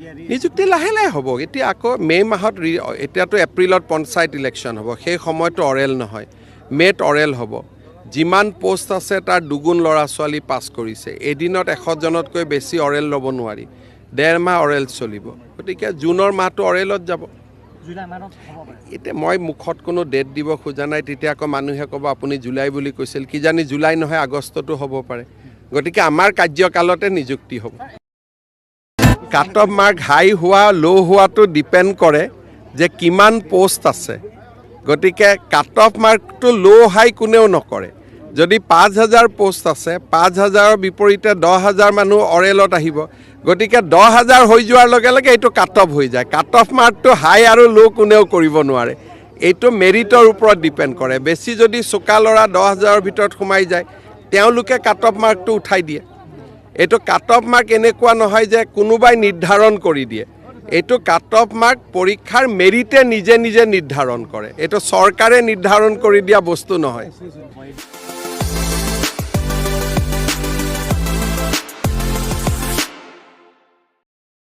নিযুক্তি লাহে লাহে হ'ব এতিয়া আকৌ মে' মাহত এতিয়াতো এপ্ৰিলত পঞ্চায়ত ইলেকশ্যন হ'ব সেই সময়তো অৰেল নহয় মে'ত অৰেল হ'ব যিমান পোষ্ট আছে তাৰ দুগুণ ল'ৰা ছোৱালী পাছ কৰিছে এদিনত 100 জনতকৈ বেছি অৰেল ল'ব নোৱাৰি 1.5 মাহ অৰেল চলিব গতিকে জুনৰ মাহটো অৰেলত যাব এতিয়া মই মুখত কোনো ডেট দিব খোজা নাই তেতিয়া আকৌ মানুহে ক'ব আপুনি জুলাই বুলি কৈছিল কিজানি জুলাই নহয় আগষ্টতো হ'ব পাৰে গতিকে আমাৰ কাৰ্যকালতে নিযুক্তি হ'ব কাট অফ মাৰ্ক হাই হোৱা ল' হোৱাটো ডিপেণ্ড কৰে যে কিমান পোষ্ট আছে গতিকে কাট অফ মাৰ্কটো ল' হাই কোনেও নকৰে যদি 5,000 পোষ্ট আছে 5,000ৰ বিপৰীতে 10,000 মানুহ অৰেলত আহিব গতিকে 10,000 হৈ যোৱাৰ লগে লগে এইটো কাট অফ হৈ যায় কাট অফ মাৰ্কটো হাই আৰু ল' কোনেও কৰিব নোৱাৰে এইটো মেৰিটৰ ওপৰত ডিপেণ্ড কৰে বেছি যদি চোকা ল'ৰা 10,000ৰ ভিতৰত সোমাই যায় তেওঁলোকে কাট অফ মাৰ্কটো উঠাই দিয়ে এইটো কাট অফ মাৰ্ক এনেকুৱা নহয় যে কোনোবাই নিৰ্ধাৰণ কৰি দিয়ে এইটো কাট অফ মাৰ্ক পৰীক্ষাৰ মেৰিটে নিজে নিজে নিৰ্ধাৰণ কৰে এইটো চৰকাৰে নিৰ্ধাৰণ কৰি দিয়া বস্তু নহয়